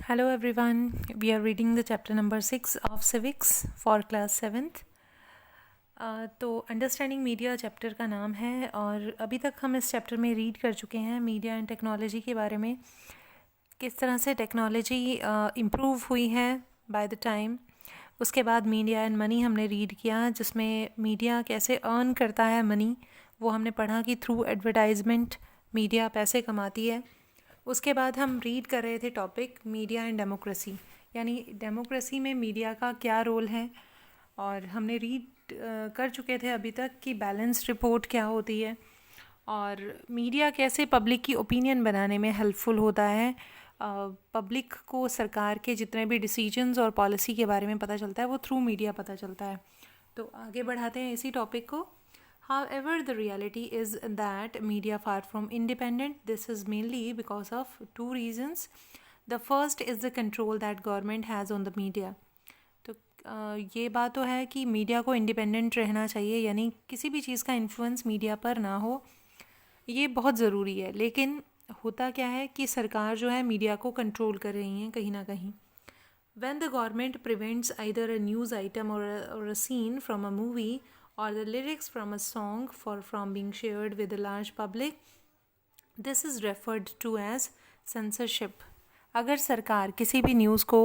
Hello everyone, we are reading the chapter number 6 of Civics for class 7th. तो understanding media chapter का नाम है और अभी तक हम इस चैप्टर में रीड कर चुके हैं मीडिया एंड टेक्नोलॉजी के बारे में, किस तरह से टेक्नोलॉजी इम्प्रूव हुई है बाय द टाइम। उसके बाद मीडिया एंड मनी हमने रीड किया, जिसमें मीडिया कैसे अर्न करता है मनी, वो हमने पढ़ा कि थ्रू एडवर्टाइजमेंट मीडिया पैसे कमाती है। उसके बाद हम रीड कर रहे थे टॉपिक मीडिया एंड डेमोक्रेसी, यानी डेमोक्रेसी में मीडिया का क्या रोल है। और हमने रीड कर चुके थे अभी तक कि बैलेंस रिपोर्ट क्या होती है और मीडिया कैसे पब्लिक की ओपिनियन बनाने में हेल्पफुल होता है। पब्लिक को सरकार के जितने भी डिसीजंस और पॉलिसी के बारे में पता चलता है वो थ्रू मीडिया पता चलता है। तो आगे बढ़ाते हैं इसी टॉपिक को। However, the reality is that media far from independent. This is mainly because of two reasons. The first is the control that government has on the media. तो ये बात तो है कि मीडिया को इंडिपेंडेंट रहना चाहिए, यानी किसी भी चीज़ का इन्फ्लुएंस मीडिया पर ना हो, ये बहुत ज़रूरी है। लेकिन होता क्या है कि सरकार जो है मीडिया को कंट्रोल कर रही है कहीं ना कहीं। When the government prevents either a news item or a scene from a movie or the lyrics from a song from being shared with a large public, this is referred to as censorship. अगर सरकार किसी भी news को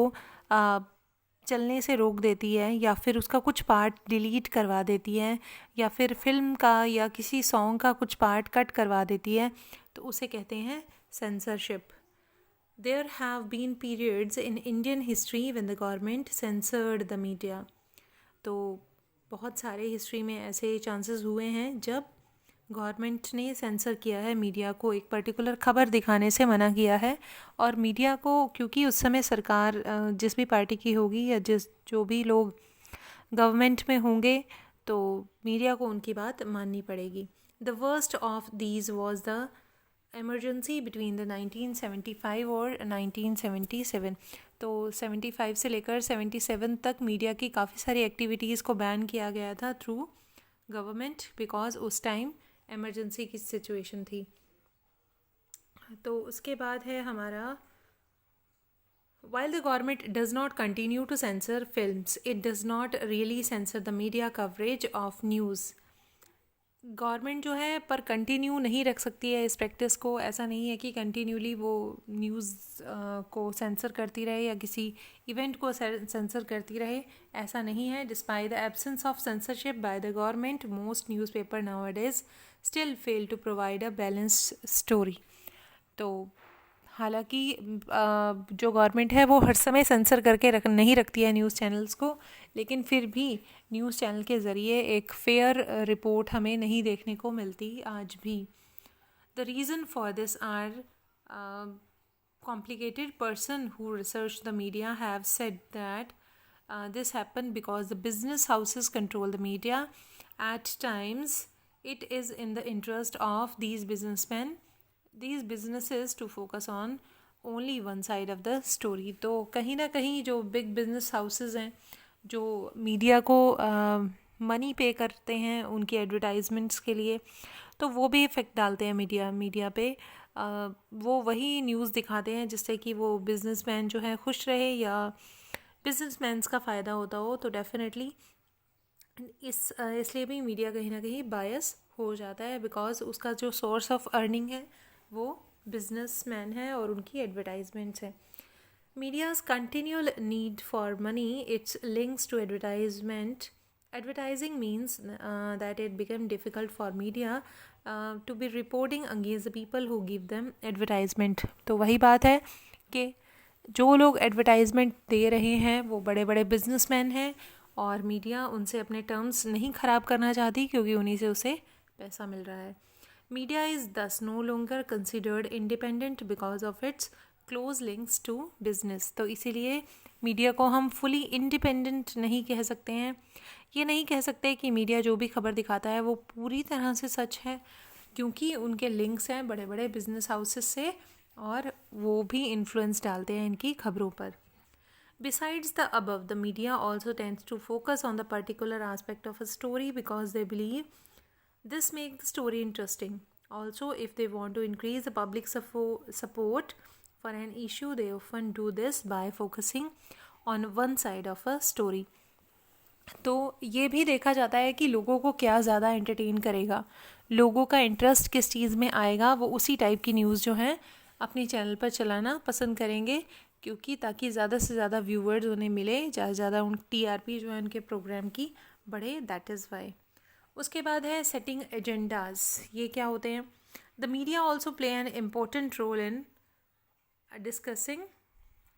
चलने से रोक देती है या फिर उसका कुछ पार्ट डिलीट करवा देती है या फिर फिल्म का या किसी सॉन्ग का कुछ पार्ट कट करवा देती है, तो उसे कहते हैं censorship. There have been periods in Indian history when the government censored the media. तो बहुत सारे हिस्ट्री में ऐसे चांसेस हुए हैं जब गवर्नमेंट ने सेंसर किया है मीडिया को, एक पर्टिकुलर खबर दिखाने से मना किया है। और मीडिया को, क्योंकि उस समय सरकार जिस भी पार्टी की होगी या जो भी लोग गवर्नमेंट में होंगे, तो मीडिया को उनकी बात माननी पड़ेगी. The worst of these was the emergency between the 1975 और 1977. तो 75 से लेकर 77 तक मीडिया की काफ़ी सारी एक्टिविटीज़ को बैन किया गया था थ्रू गवर्नमेंट, बिकॉज उस टाइम एमरजेंसी की सिचुएशन थी. तो उसके बाद है हमारा While the government does not continue to censor films, it does not really censor the media coverage of news. Government जो है पर कंटिन्यू नहीं रख सकती है इस प्रैक्टिस को. ऐसा नहीं है कि कंटिन्यूली वो न्यूज़ को सेंसर करती रहे या किसी इवेंट को सेंसर करती रहे, ऐसा नहीं है. Despite the absence of censorship by the government, most newspaper nowadays still fail to provide a balanced story. तो हालांकि जो गवर्नमेंट है वो हर समय सेंसर करके नहीं रखती है न्यूज़ चैनल्स को, लेकिन फिर भी न्यूज़ चैनल के ज़रिए एक फेयर रिपोर्ट हमें नहीं देखने को मिलती आज भी. The reason for this are complicated. Person who researched the media have said that this happened because the business houses control the media. At times it is in the interest of these businesses to focus on only one side of the story. तो कहीं ना कहीं जो big business houses हैं जो media को money पे करते हैं उनकी एडवर्टाइजमेंट्स के लिए, तो वो भी इफ़ेक्ट डालते हैं मीडिया पे. वो वही न्यूज़ दिखाते हैं जिससे कि वो बिजनेसमैन जो है खुश रहे या बिजनेसमैन्स का फ़ायदा होता हो. तो डेफिनेटली इसलिए भी मीडिया कहीं ना कहीं बायस हो जाता है, बिकॉज उसका जो सोर्स ऑफ अर्निंग है वो बिजनेसमैन है और उनकी एडवर्टाइजमेंट्स हैं. Media's continual need for money, it's links to advertisement. Advertising means that it became difficult for media to be reporting against the people who give them advertisement. तो वही बात है कि जो लोग एडवर्टाइजमेंट दे रहे हैं वो बड़े बड़े बिजनेसमैन हैं और मीडिया उनसे अपने टर्म्स नहीं ख़राब करना चाहती क्योंकि उन्हीं से उसे पैसा मिल रहा है. Media is thus no longer considered independent because of its close links to business. तो इसीलिए मीडिया को हम फुली इंडिपेंडेंट नहीं कह सकते हैं. ये नहीं कह सकते कि मीडिया जो भी खबर दिखाता है वो पूरी तरह से सच है, क्योंकि उनके लिंक्स हैं बड़े बड़े बिजनेस हाउसेस से और वो भी इन्फ्लुएंस डालते हैं इनकी खबरों पर. Besides the above, the media also tends to focus on the particular aspect of a story because they believe this makes the story interesting. Also, if they want to increase the public support for an issue, they often do this by focusing on one side of a story. तो ये भी देखा जाता है कि लोगों को क्या ज़्यादा एंटरटेन करेगा, लोगों का इंटरेस्ट किस चीज़ में आएगा, वो उसी टाइप की न्यूज़ जो है अपने चैनल पर चलाना पसंद करेंगे, क्योंकि ताकि ज़्यादा से ज़्यादा व्यूवर्स उन्हें मिले, ज़्यादा से ज़्यादा उन टीआरपी जो है उनके प्रोग्राम की बढ़े, दैट इज़ वाई. उसके बाद है सेटिंग एजेंडाज. ये क्या होते हैं? The media also play an important role in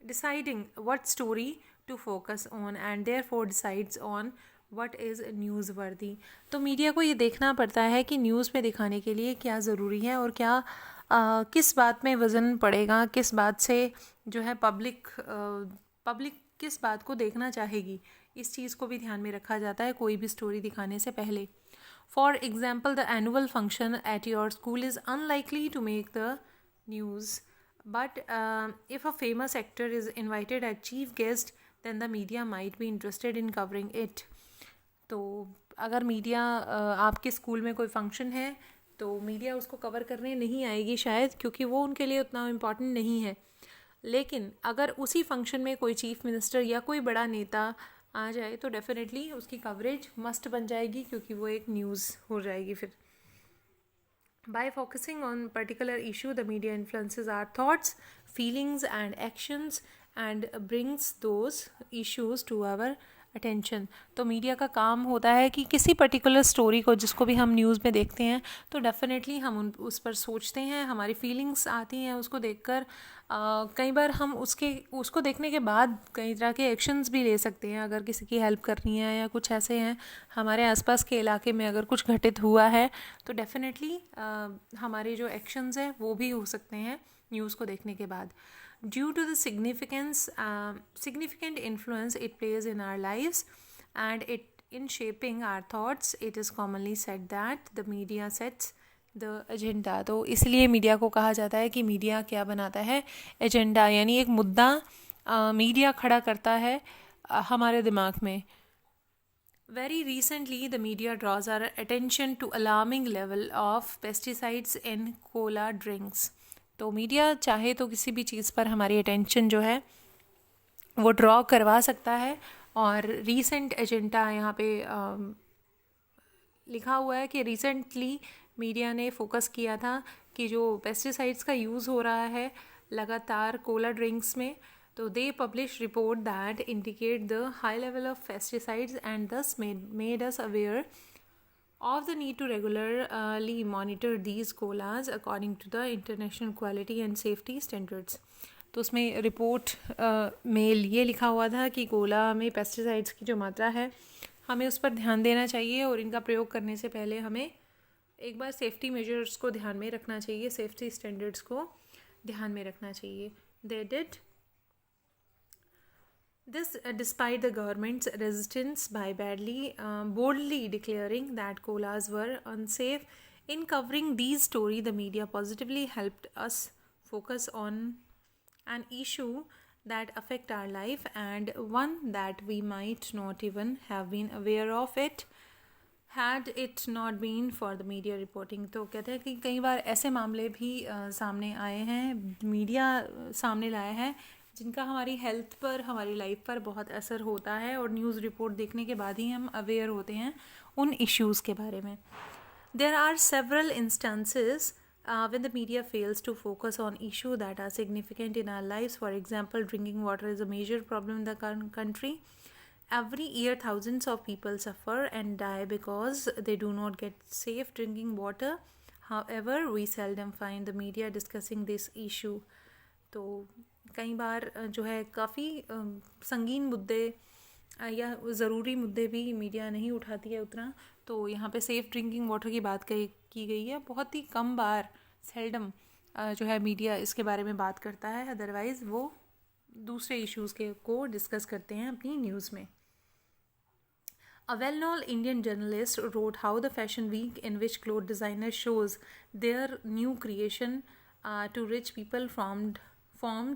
deciding what story to focus on and therefore decides on what is newsworthy. तो मीडिया को ये देखना पड़ता है कि न्यूज़ में दिखाने के लिए क्या ज़रूरी है और क्या किस बात में वज़न पड़ेगा, किस बात से जो है पब्लिक किस बात को देखना चाहेगी, इस चीज़ को भी ध्यान में रखा जाता है कोई भी स्टोरी दिखाने से पहले. For example, the annual function at your school is unlikely to make the news. But if a famous actor is invited as chief guest, then the media might be interested in covering it. तो अगर media आपके school में कोई function है तो media उसको cover करने नहीं आएगी शायद, क्योंकि वो उनके लिए उतना इम्पॉर्टेंट नहीं है. लेकिन अगर उसी फंक्शन में कोई चीफ मिनिस्टर या कोई बड़ा नेता आ जाए तो डेफिनेटली उसकी कवरेज मस्ट बन जाएगी, क्योंकि वो एक न्यूज़ हो जाएगी फिर. By focusing on particular issue, the media influences our thoughts, feelings and actions and brings those issues to our attention. तो मीडिया का काम होता है कि किसी पर्टिकुलर स्टोरी को, जिसको भी हम न्यूज़ में देखते हैं, तो डेफिनेटली हम उस पर सोचते हैं, हमारी फीलिंग्स आती हैं उसको देखकर. कई बार हम उसको देखने के बाद कई तरह के एक्शंस भी ले सकते हैं. अगर किसी की हेल्प करनी है या कुछ ऐसे हैं, हमारे आसपास के इलाके में अगर कुछ घटित हुआ है तो डेफिनेटली हमारे जो एक्शंस हैं वो भी हो सकते हैं न्यूज़ को देखने के बाद. Due to the significant influence it plays in our lives and it in shaping our thoughts, it is commonly said that the media sets the agenda. तो इसलिए मीडिया को कहा जाता है कि मीडिया क्या बनाता है? एजेंडा, यानी एक मुद्दा मीडिया खड़ा करता है हमारे दिमाग में. Very recently, the media draws our attention to alarming level of pesticides in cola drinks. तो मीडिया चाहे तो किसी भी चीज़ पर हमारी अटेंशन जो है वो ड्रॉ करवा सकता है. और रीसेंट एजेंडा यहाँ पे लिखा हुआ है कि रिसेंटली मीडिया ने फोकस किया था कि जो पेस्टिसाइड्स का यूज़ हो रहा है लगातार कोला ड्रिंक्स में, तो they publish report that indicate the high level of pesticides and this made us aware of the need to regularly monitor these colas according to the international quality and safety standards. तो उसमें report में ये लिखा हुआ था कि Cola में pesticides की जो मात्रा है हमें उस पर ध्यान देना चाहिए और इनका प्रयोग करने से पहले हमें एक बार सेफ्टी मेजर्स को ध्यान में रखना चाहिए, सेफ्टी स्टैंडर्ड्स को ध्यान में रखना चाहिए. They did this despite the government's resistance by boldly declaring that colas were unsafe. In covering these stories, the media positively helped us focus on an issue that affect our life and one that we might not even have been aware of it had it not been for the media reporting. तो कहते हैं कि कई बार ऐसे मामले भी सामने आए हैं, मीडिया सामने लाया है, जिनका हमारी हेल्थ पर, हमारी लाइफ पर बहुत असर होता है और न्यूज़ रिपोर्ट देखने के बाद ही हम अवेयर होते हैं उन इश्यूज़ के बारे में. There are several instances when the media fails to focus on issues that are significant in our lives. For example, drinking water is a major problem in the country. Every year, thousands of people suffer and die because they do not get safe drinking water. However, we seldom find the media discussing this issue. तो कई बार जो है काफ़ी संगीन मुद्दे या ज़रूरी मुद्दे भी मीडिया नहीं उठाती है उतना. तो यहाँ पे सेफ़ ड्रिंकिंग वाटर की बात की गई है. बहुत ही कम बार, सेल्डम जो है मीडिया इसके बारे में बात करता है, अदरवाइज़ वो दूसरे इश्यूज़ को डिस्कस करते हैं अपनी न्यूज़ में. A well-known Indian journalist wrote how the fashion week in which cloth designers shows their new creation to rich people formed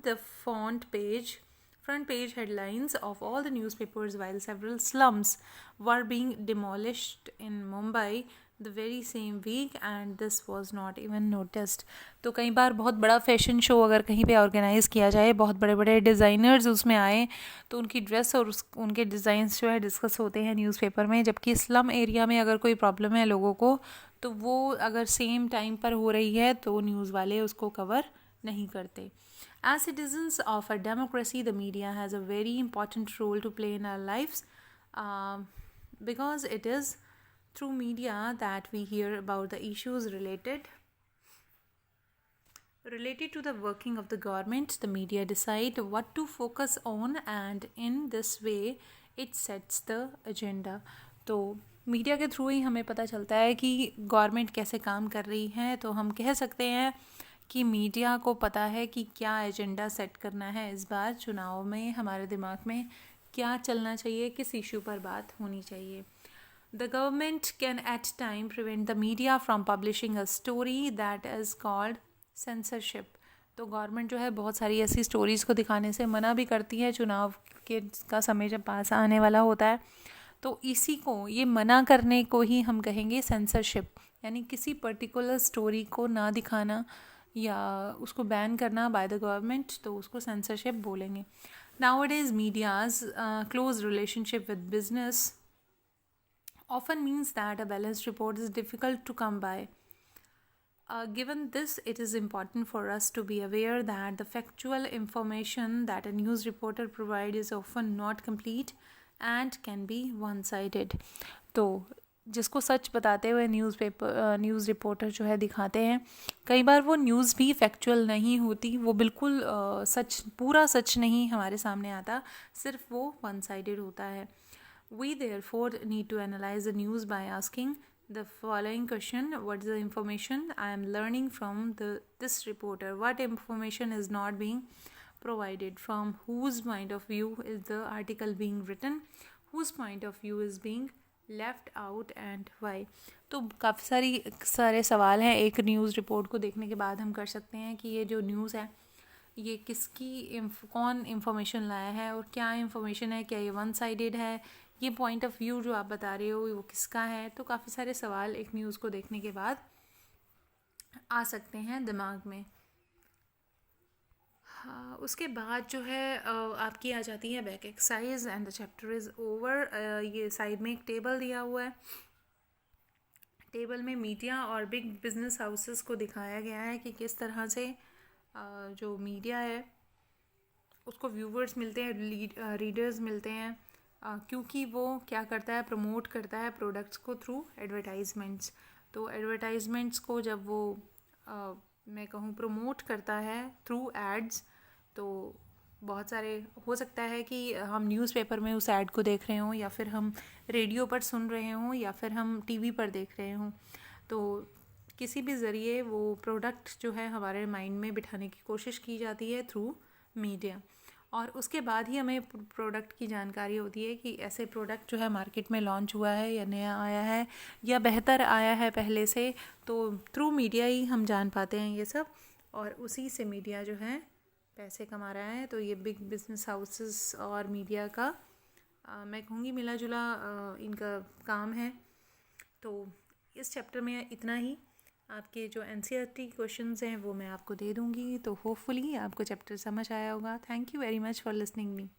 the front page headlines of all the newspapers, while several slums were being demolished in Mumbai. The very same week and this was not even noticed. तो कई बार बहुत बड़ा fashion show अगर कहीं पे organise किया जाए, बहुत बड़े बड़े डिज़ाइनर्स उसमें आए, तो उनकी ड्रेस और उनके डिज़ाइंस जो है डिस्कस होते हैं न्यूज़पेपर में। जबकि स्लम एरिया में अगर कोई प्रॉब्लम है लोगों को, तो वो अगर सेम टाइम पर हो रही है तो न्यूज़ वाले उसको कवर नहीं करते। As citizens of a democracy, the media has a very important role to play in our lives, because it is through media that we hear about the issues related to the working of the government. The media decide what to focus on, and in this way it sets the agenda. तो media के through ही हमें पता चलता है कि government कैसे काम कर रही है। तो हम कह सकते हैं कि मीडिया को पता है कि क्या एजेंडा सेट करना है इस बार चुनाव में, हमारे दिमाग में क्या चलना चाहिए, किस इशू पर बात होनी चाहिए। The government can at time prevent the media from publishing a story that is called censorship. तो गवर्नमेंट जो है बहुत सारी ऐसी स्टोरीज़ को दिखाने से मना भी करती है चुनाव के का समय जब पास आने वाला होता है। तो इसी को, ये मना करने को ही हम कहेंगे सेंसरशिप, यानी किसी पर्टिकुलर स्टोरी को ना दिखाना या उसको बैन करना बाय द गवर्नमेंट, तो उसको सेंसरशिप बोलेंगे। Nowadays media's close relationship with business often means that a balanced report is difficult to come by. Given this, it is important for us to be aware that the factual information that a news reporter provides is often not complete and can be one-sided. तो जिसको सच बताते हुए news reporter जो है दिखाते हैं, कई बार वो न्यूज़ भी फैक्चुअल नहीं होती, वो बिल्कुल सच, पूरा सच नहीं हमारे सामने आता, सिर्फ वो वन साइडेड होता है। We therefore need to analyze the news by asking the following question: what is the information I am learning from this reporter? What information is not being provided? From whose point of view is the article being written? Whose point of view is being left out and why? तो काफ़ी सारे सवाल हैं एक news report को देखने के बाद हम कर सकते हैं कि ये जो न्यूज़ है ये किसकी कौन इंफॉर्मेशन लाया है और क्या इंफॉर्मेशन है, क्या ये वन साइडेड है, ये पॉइंट ऑफ व्यू जो आप बता रहे हो वो किसका है। तो काफ़ी सारे सवाल एक न्यूज़ को देखने के बाद आ सकते हैं दिमाग में। हाँ, उसके बाद जो है आपकी आ जाती है back exercise and the chapter is over. ये साइड में एक टेबल दिया हुआ है, टेबल में मीडिया और बिग बिजनेस हाउसेस को दिखाया गया है कि किस तरह से जो मीडिया है उसको व्यूवर्स मिलते हैं, रीडर्स मिलते हैं, क्योंकि वो क्या करता है, प्रमोट करता है प्रोडक्ट्स को थ्रू एडवर्टाइजमेंट्स। तो एडवर्टाइजमेंट्स को जब वो मैं कहूँ प्रमोट करता है थ्रू एड्स, तो बहुत सारे हो सकता है कि हम न्यूज़पेपर में उस ऐड को देख रहे हों, या फिर हम रेडियो पर सुन रहे हों, या फिर हम टीवी पर देख रहे हों। तो किसी भी ज़रिए वो प्रोडक्ट जो है हमारे माइंड में बिठाने की कोशिश की जाती है थ्रू मीडिया, और उसके बाद ही हमें प्रोडक्ट की जानकारी होती है कि ऐसे प्रोडक्ट जो है मार्केट में लॉन्च हुआ है या नया आया है या बेहतर आया है पहले से। तो थ्रू मीडिया ही हम जान पाते हैं ये सब, और उसी से मीडिया जो है पैसे कमा रहा है। तो ये बिग बिजनेस हाउसेस और मीडिया का मैं कहूँगी मिला जुला इनका काम है। तो इस चैप्टर में इतना ही। आपके जो एनसीईआरटी क्वेश्चंस हैं वो मैं आपको दे दूँगी, तो होपफुली आपको चैप्टर समझ आया होगा। Thank you very much for listening me.